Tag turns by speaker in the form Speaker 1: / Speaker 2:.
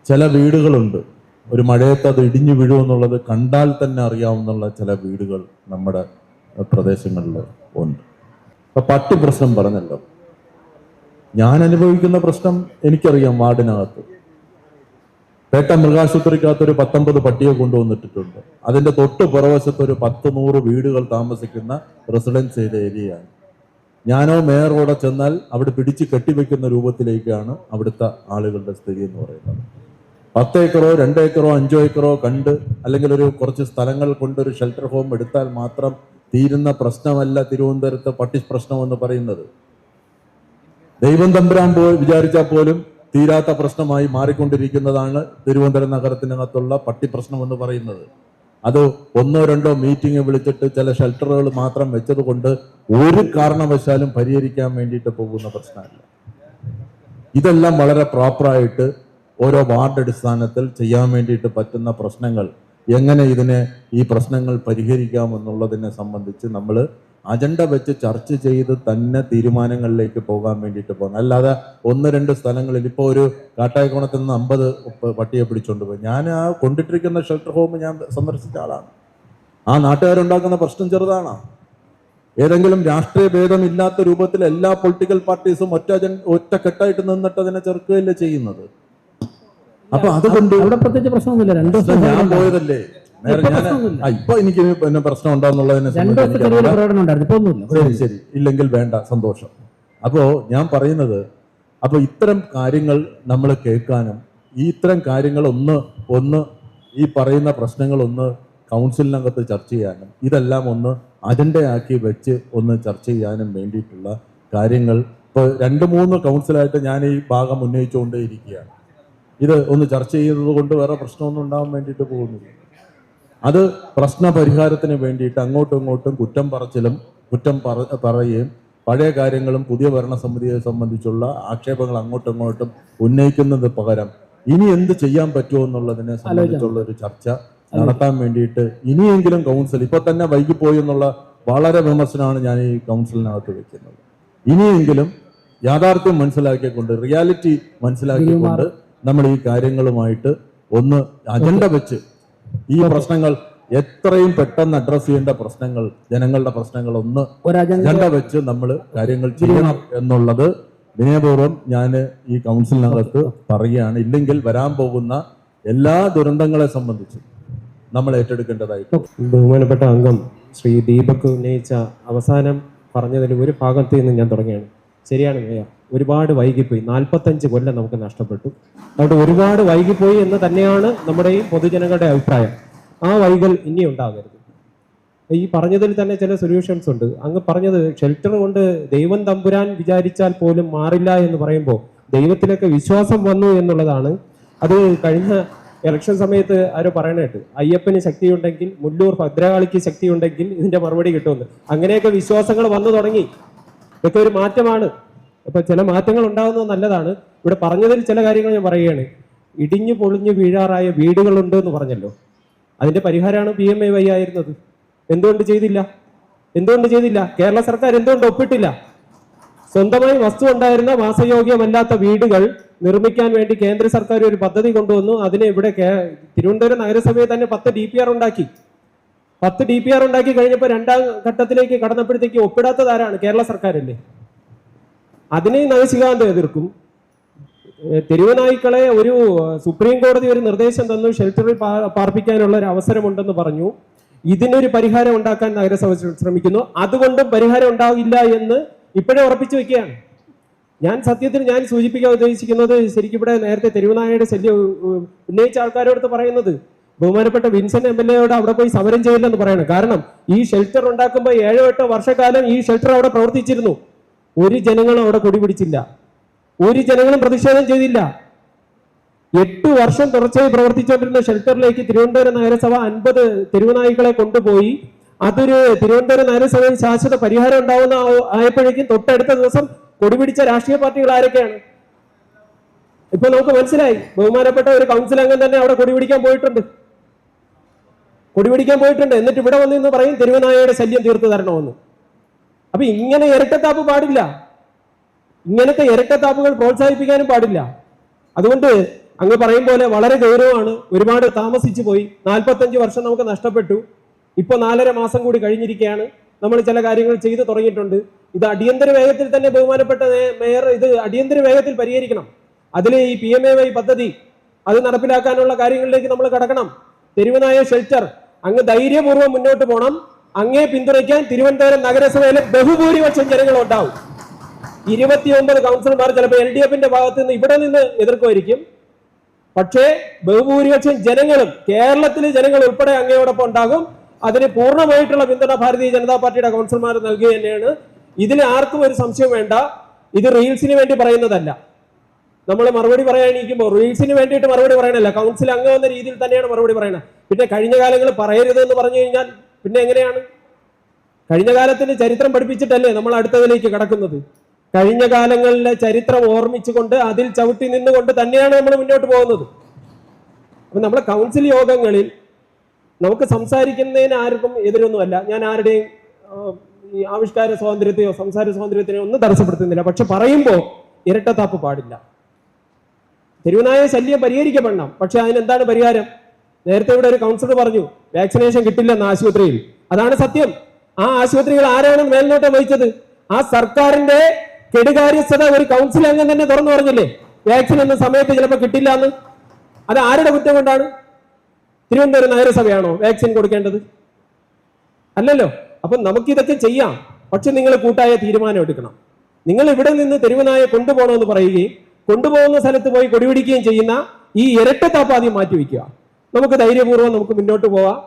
Speaker 1: ചില വീടുകളുണ്ട്, ഒരു മഴയത്ത് അത് ഇടിഞ്ഞു വീഴുമെന്നുള്ളത് കണ്ടാൽ തന്നെ അറിയാവുന്ന ചില വീടുകൾ നമ്മുടെ പ്രദേശങ്ങളിൽ ഉണ്ട്. അപ്പൊ പട്ടി പ്രശ്നം പറഞ്ഞല്ലോ, ഞാൻ അനുഭവിക്കുന്ന പ്രശ്നം എനിക്കറിയാം. വാർഡിനകത്ത് പേട്ട മൃഗാശുപത്രിക്കകത്ത് ഒരു 19 പട്ടിയെ കൊണ്ടുവന്നിട്ടിട്ടുണ്ട്. അതിന്റെ തൊട്ട് പുറവശത്ത് ഒരു 10-100 വീടുകൾ താമസിക്കുന്ന റെസിഡൻഷ്യൽ ഏരിയയാണ്. ഞാനോ മേയറോടെ ചെന്നാൽ അവിടെ പിടിച്ച് കെട്ടിവെക്കുന്ന രൂപത്തിലേക്കാണ് അവിടുത്തെ ആളുകളുടെ സ്ഥിതി എന്ന് പറയുന്നത്. 10 ഏക്കറോ 2 ഏക്കറോ 5 ഏക്കറോ കണ്ട്, അല്ലെങ്കിൽ ഒരു കുറച്ച് സ്ഥലങ്ങൾ കൊണ്ടൊരു ഷെൽട്ടർ ഹോം എടുത്താൽ മാത്രം തീരുന്ന പ്രശ്നമല്ല തിരുവനന്തപുരത്തെ പട്ടി പ്രശ്നം എന്ന് പറയുന്നത്. ദൈവം തമ്പുരാൻ വിചാരിച്ചാൽ പോലും തീരാത്ത പ്രശ്നമായി മാറിക്കൊണ്ടിരിക്കുന്നതാണ് തിരുവനന്തപുരം നഗരത്തിനകത്തുള്ള പട്ടി പ്രശ്നം എന്ന് പറയുന്നത്. അത് 1-2 മീറ്റിംഗ് വിളിച്ചിട്ട് ചില ഷെൽട്ടറുകൾ മാത്രം വെച്ചത് കൊണ്ട് ഒരു കാരണവശാലും പരിഹരിക്കാൻ വേണ്ടിയിട്ട് പോകുന്ന പ്രശ്നമല്ല. ഇതെല്ലാം വളരെ പ്രോപ്പറായിട്ട് ഓരോ വാർഡ് അടിസ്ഥാനത്തിൽ ചെയ്യാൻ വേണ്ടിയിട്ട് പറ്റുന്ന പ്രശ്നങ്ങൾ, എങ്ങനെ ഈ പ്രശ്നങ്ങൾ പരിഹരിക്കാമെന്നുള്ളതിനെ സംബന്ധിച്ച് നമ്മൾ അജണ്ട വെച്ച് ചർച്ച ചെയ്ത് തന്നെ തീരുമാനങ്ങളിലേക്ക് പോകാൻ വേണ്ടിയിട്ട് പോകണം. അല്ലാതെ 1-2 സ്ഥലങ്ങളിൽ ഇപ്പോൾ ഒരു കാട്ടായിക്കോണത്തിൽ നിന്ന് 50 പട്ടിയെ പിടിച്ചോണ്ട് പോയി. ഞാൻ ആ കൊണ്ടിട്ടിരിക്കുന്ന ഷെൽട്ടർ ഹോം ഞാൻ സന്ദർശിച്ച ആളാണ്. ആ നാട്ടുകാരുണ്ടാക്കുന്ന പ്രശ്നം ചെറുതാണ്. ഏതെങ്കിലും രാഷ്ട്രീയ ഭേദമില്ലാത്ത രൂപത്തിൽ എല്ലാ പൊളിറ്റിക്കൽ പാർട്ടീസും ഒറ്റക്കെട്ടായിട്ട് നിന്നിട്ട് അതിനെ ചെറുക്കുകയല്ലേ ചെയ്യുന്നത്. അപ്പൊ അതുകൊണ്ട്
Speaker 2: പ്രത്യേകിച്ച് പ്രശ്നമൊന്നുമില്ല.
Speaker 1: ഞാൻ പോയതല്ലേ ഇപ്പൊ എനിക്ക് പിന്നെ പ്രശ്നം ഉണ്ടാവുന്നുള്ളതിനെ ശരി ഇല്ലെങ്കിൽ വേണ്ട, സന്തോഷം. അപ്പോ ഞാൻ പറയുന്നത്, അപ്പൊ ഇത്തരം കാര്യങ്ങൾ നമ്മൾ കേൾക്കാനും ഇത്തരം കാര്യങ്ങൾ ഒന്ന് ഈ പറയുന്ന പ്രശ്നങ്ങൾ കൗൺസിലിനകത്ത് ചർച്ച ചെയ്യാനും ഇതെല്ലാം അജണ്ടയാക്കി വെച്ച് ചർച്ച ചെയ്യാനും വേണ്ടിയിട്ടുള്ള കാര്യങ്ങൾ ഇപ്പൊ 2-3 കൗൺസിലായിട്ട് ഞാൻ ഈ ഭാഗം ഉന്നയിച്ചുകൊണ്ടേയിരിക്കുകയാണ്. ഇത് ചർച്ച ചെയ്യുന്നത് കൊണ്ട് വേറെ പ്രശ്നമൊന്നും ഉണ്ടാവാൻ വേണ്ടിയിട്ട് പോകുന്നില്ല. അത് പ്രശ്ന പരിഹാരത്തിന് വേണ്ടിയിട്ട് അങ്ങോട്ടും ഇങ്ങോട്ടും കുറ്റം പറയുകയും പഴയ കാര്യങ്ങളും പുതിയ ഭരണസമിതിയെ സംബന്ധിച്ചുള്ള ആക്ഷേപങ്ങൾ അങ്ങോട്ടും ഇങ്ങോട്ടും ഉന്നയിക്കുന്നത് പകരം ഇനി എന്ത് ചെയ്യാൻ പറ്റുമോ എന്നുള്ളതിനെ സംബന്ധിച്ചുള്ള ഒരു ചർച്ച നടത്താൻ വേണ്ടിയിട്ട് ഇനിയെങ്കിലും കൗൺസിൽ, ഇപ്പൊ തന്നെ വൈകിപ്പോയി എന്നുള്ള വളരെ വിമർശനമാണ് ഞാൻ ഈ കൗൺസിലിനകത്ത് വെക്കുന്നത്. ഇനിയെങ്കിലും യാഥാർത്ഥ്യം മനസ്സിലാക്കിക്കൊണ്ട്, റിയാലിറ്റി മനസ്സിലാക്കിക്കൊണ്ട് നമ്മൾ ഈ കാര്യങ്ങളുമായിട്ട് അജണ്ട വെച്ച് ഈ പ്രശ്നങ്ങൾ എത്രയും പെട്ടെന്ന് അഡ്രസ് ചെയ്യേണ്ട പ്രശ്നങ്ങൾ, ജനങ്ങളുടെ പ്രശ്നങ്ങൾ അജണ്ട വെച്ച് നമ്മൾ കാര്യങ്ങൾ ചെയ്യണം എന്നുള്ളത് വിനയപൂർവ്വം ഞാൻ ഈ കൗൺസിലിനകത്ത് പറയുകയാണ്. ഇല്ലെങ്കിൽ വരാൻ പോകുന്ന എല്ലാ ദുരന്തങ്ങളെ സംബന്ധിച്ച് നമ്മൾ ഏറ്റെടുക്കേണ്ടതായിട്ട്.
Speaker 3: ബഹുമാനപ്പെട്ട അംഗം ശ്രീ ദീപക് ഉന്നയിച്ച അവസാനം പറഞ്ഞതിൽ ഒരു ഭാഗത്ത് നിന്ന് ഞാൻ തുടങ്ങിയാണ്. ശരിയാണ് മേയർ, ഒരുപാട് വൈകിപ്പോയി. 45 കൊല്ലം നമുക്ക് നഷ്ടപ്പെട്ടു. അതുകൊണ്ട് ഒരുപാട് വൈകിപ്പോയി എന്ന് തന്നെയാണ് നമ്മുടെ ഈ പൊതുജനങ്ങളുടെ അഭിപ്രായം. ആ വൈകൽ ഇനി ഉണ്ടാകരുത്. ഈ പറഞ്ഞതിൽ തന്നെ ചില സൊല്യൂഷൻസ് ഉണ്ട്. അങ്ങ് പറഞ്ഞത് ഷെൽട്ടർ കൊണ്ട് ദൈവം തമ്പുരാൻ വിചാരിച്ചാൽ പോലും മാറില്ല എന്ന് പറയുമ്പോൾ ദൈവത്തിലൊക്കെ വിശ്വാസം വന്നു എന്നുള്ളതാണ്. അത് കഴിഞ്ഞ ഇലക്ഷൻ സമയത്ത് ആരോ പറയണേട്ട്, അയ്യപ്പന് ശക്തിയുണ്ടെങ്കിൽ മുല്ലൂർ ഭദ്രകാളിക്ക് ശക്തിയുണ്ടെങ്കിൽ ഇതിന്റെ മറുപടി കിട്ടുമെന്ന്. അങ്ങനെയൊക്കെ വിശ്വാസങ്ങൾ വന്നു തുടങ്ങി. ഇതൊക്കെ ഒരു മാറ്റമാണ്. അപ്പൊ ചില മാറ്റങ്ങൾ ഉണ്ടാകുന്നത് നല്ലതാണ്. ഇവിടെ പറഞ്ഞതിൽ ചില കാര്യങ്ങൾ ഞാൻ പറയുകയാണ്. ഇടിഞ്ഞു പൊളിഞ്ഞു വീഴാറായ വീടുകളുണ്ട് എന്ന് പറഞ്ഞല്ലോ, അതിന്റെ പരിഹാരമാണ് PMAY ആയിരുന്നത്. എന്തുകൊണ്ട് ചെയ്തില്ല? കേരള സർക്കാർ എന്തുകൊണ്ട് ഒപ്പിട്ടില്ല? സ്വന്തമായി വസ്തു ഉണ്ടായിരുന്ന വാസയോഗ്യമല്ലാത്ത വീടുകൾ നിർമ്മിക്കാൻ വേണ്ടി കേന്ദ്ര സർക്കാർ ഒരു പദ്ധതി കൊണ്ടുവന്നു. അതിനെ ഇവിടെ തിരുവനന്തപുരം നഗരസഭയിൽ തന്നെ 10 DPR ഉണ്ടാക്കി. 10 DPR ഉണ്ടാക്കി കഴിഞ്ഞപ്പോൾ 2ാം ഘട്ടത്തിലേക്ക് കടന്നപ്പോഴത്തേക്ക് ഒപ്പിടാത്തത് ആരാണ്? കേരള സർക്കാരല്ലേ. അതിനെ നഗരശികാന്ത് എതിർക്കും. തെരുവുനായ്ക്കളെ ഒരു സുപ്രീം കോടതി ഒരു നിർദ്ദേശം തന്നു, ഷെൽട്ടറിൽ പാർപ്പിക്കാനുള്ള ഒരു അവസരമുണ്ടെന്ന് പറഞ്ഞു. ഇതിനൊരു പരിഹാരം ഉണ്ടാക്കാൻ നഗരസഭ ശ്രമിക്കുന്നു. അതുകൊണ്ടും പരിഹാരം ഉണ്ടാവില്ല എന്ന് ഇപ്പോഴേ ഉറപ്പിച്ചു വെക്കുകയാണ്. സത്യത്തിൽ ഞാൻ സൂചിപ്പിക്കാൻ ഉദ്ദേശിക്കുന്നത്, ശരിക്കും ഇവിടെ നേരത്തെ തെരുവുനായയുടെ ശല്യം ഉന്നയിച്ച ആൾക്കാരോട് പറയുന്നത്, ബഹുമാനപ്പെട്ട വിൻസെന്റ് MLA അവിടെ പോയി സമരം ചെയ്യില്ലെന്ന് പറയണം. കാരണം ഈ ഷെൽട്ടർ ഉണ്ടാക്കുമ്പോൾ 7-8 വർഷക്കാലം ഈ ഷെൽട്ടർ അവിടെ പ്രവർത്തിച്ചിരുന്നു. ഒരു ജനങ്ങളും അവിടെ കൊടിപിടിച്ചില്ല, ഒരു ജനങ്ങളും പ്രതിഷേധം ചെയ്തില്ല. 8 വർഷം തുടർച്ചയായി പ്രവർത്തിച്ചുകൊണ്ടിരുന്ന ഷെൽട്ടറിലേക്ക് തിരുവനന്തപുരം നഗരസഭ 50 തെരുവുനായ്ക്കളെ കൊണ്ടുപോയി. അതൊരു തിരുവനന്തപുരം നഗരസഭയിൽ ശാശ്വത പരിഹാരം ഉണ്ടാവുന്ന ആയപ്പോഴേക്കും തൊട്ടടുത്ത ദിവസം കൊടിപിടിച്ച രാഷ്ട്രീയ പാർട്ടികൾ ആരൊക്കെയാണ്? ഇപ്പൊ നമുക്ക് മനസ്സിലായി. ബഹുമാനപ്പെട്ട ഒരു കൗൺസിൽ അംഗം തന്നെ അവിടെ കൊടിപിടിക്കാൻ പോയിട്ടുണ്ട്. എന്നിട്ട് ഇവിടെ വന്ന് പറയും തെരുവുനായയുടെ ശല്യം തീർത്തു തരണമെന്ന്. അപ്പൊ ഇങ്ങനെ ഇരട്ടത്താപ്പ് പാടില്ല. ഇങ്ങനത്തെ ഇരട്ടത്താപ്പുകൾ പ്രോത്സാഹിപ്പിക്കാനും പാടില്ല. അതുകൊണ്ട് അങ്ങ് പറയും പോലെ വളരെ ഗൗരവമാണ്. ഒരുപാട് താമസിച്ചു പോയി. 45 വർഷം നമുക്ക് നഷ്ടപ്പെട്ടു. ഇപ്പൊ 4.5 മാസം കൂടി കഴിഞ്ഞിരിക്കുകയാണ്. നമ്മൾ ചില കാര്യങ്ങൾ ചെയ്തു തുടങ്ങിയിട്ടുണ്ട്. ഇത് അടിയന്തര വേഗത്തിൽ തന്നെ ബഹുമാനപ്പെട്ട മേയർ ഇത് അടിയന്തര വേഗത്തിൽ പരിഹരിക്കണം. അതിൽ ഈ PMAY പദ്ധതി അത് നടപ്പിലാക്കാനുള്ള കാര്യങ്ങളിലേക്ക് നമ്മൾ കടക്കണം. തെരുവുനായ ഷെൽട്ടർ അങ്ങ് ധൈര്യപൂർവ്വം മുന്നോട്ട് പോകണം. അങ്ങേ പിന്തുണയ്ക്കാൻ തിരുവനന്തപുരം നഗരസഭയിലെ ബഹുഭൂരിപക്ഷം ജനങ്ങൾ ഉണ്ടാവും. 29 കൗൺസിലർമാർ ചിലപ്പോൾ LDFന്റെ ഭാഗത്ത് നിന്ന് ഇവിടെ നിന്ന് എതിർക്കുമായിരിക്കും. പക്ഷേ ബഹുഭൂരിപക്ഷം ജനങ്ങളും കേരളത്തിലെ ജനങ്ങൾ ഉൾപ്പെടെ അങ്ങയോടൊപ്പം ഉണ്ടാകും. അതിന് പൂർണ്ണമായിട്ടുള്ള പിന്തുണ ഭാരതീയ ജനതാ പാർട്ടിയുടെ കൗൺസിലർമാർ നൽകുക തന്നെയാണ്. ഇതിൽ ആർക്കും ഒരു സംശയം വേണ്ട. ഇത് റീൽസിന് വേണ്ടി പറയുന്നതല്ല. നമ്മൾ മറുപടി പറയാനിരിക്കുമ്പോൾ റീൽസിന് വേണ്ടിയിട്ട് മറുപടി പറയണല്ല. കൗൺസിൽ അംഗം എന്ന രീതിയിൽ തന്നെയാണ് മറുപടി പറയുന്നത്. പിന്നെ കഴിഞ്ഞ കാലങ്ങൾ പറയരുത് എന്ന് പറഞ്ഞു കഴിഞ്ഞാൽ പിന്നെ എങ്ങനെയാണ്? കഴിഞ്ഞ കാലത്തിന്റെ ചരിത്രം പഠിപ്പിച്ചിട്ടല്ലേ നമ്മൾ അടുത്തതിലേക്ക് കടക്കുന്നത്. കഴിഞ്ഞ കാലങ്ങളിലെ ചരിത്രം ഓർമ്മിച്ചുകൊണ്ട് അതിൽ ചവിട്ടി നിന്നുകൊണ്ട് തന്നെയാണ് നമ്മൾ മുന്നോട്ട് പോകുന്നത്. അപ്പൊ നമ്മളെ കൗൺസിൽ യോഗങ്ങളിൽ നമുക്ക് സംസാരിക്കുന്നതിന് ആർക്കും എതിരൊന്നുമല്ല. ഞാൻ ആരുടെയും ഈ ആവിഷ്കാര സ്വാതന്ത്ര്യത്തെയോ സംസാര സ്വാതന്ത്ര്യത്തിനെയോ ഒന്നും തടസ്സപ്പെടുത്തുന്നില്ല. പക്ഷെ പറയുമ്പോൾ ഇരട്ടത്താപ്പ് പാടില്ല. തെരുവുനായ ശല്യം പരിഹരിക്കപ്പെടണം. പക്ഷെ അതിനെന്താണ് പരിഹാരം? നേരത്തെ ഇവിടെ ഒരു കൗൺസിലർ പറഞ്ഞു വാക്സിനേഷൻ കിട്ടില്ലെന്ന് ആശുപത്രിയിൽ. അതാണ് സത്യം. ആ ആശുപത്രികൾ ആരാണ് മേൽനോട്ടം വഹിച്ചത്? ആ സർക്കാരിന്റെ കെടുകാര്യസ്ഥത ഒരു കൗൺസിൽ അംഗം തന്നെ തുറന്നു പറഞ്ഞില്ലേ വാക്സിൻ എന്ന സമയത്ത് ചിലപ്പോൾ കിട്ടില്ല എന്ന്. അത് ആരുടെ കുറ്റം കൊണ്ടാണ്? തിരുവനന്തപുരം നഗരസഭയാണോ വാക്സിൻ കൊടുക്കേണ്ടത്? അല്ലല്ലോ. അപ്പൊ നമുക്കിതൊക്കെ ചെയ്യാം. പക്ഷെ നിങ്ങൾ കൂട്ടായ തീരുമാനം എടുക്കണം. നിങ്ങൾ ഇവിടെ നിന്ന് തെരുവുനായ കൊണ്ടുപോകണമെന്ന് പറയുകയും കൊണ്ടുപോകുന്ന സ്ഥലത്ത് പോയി കൊടിപിടിക്കുകയും ചെയ്യുന്ന ഈ ഇരട്ടത്താപ്പ് ആദ്യം മാറ്റിവെക്കുക. നമുക്ക് ധൈര്യപൂർവ്വം നമുക്ക് മുന്നോട്ട് പോവാം.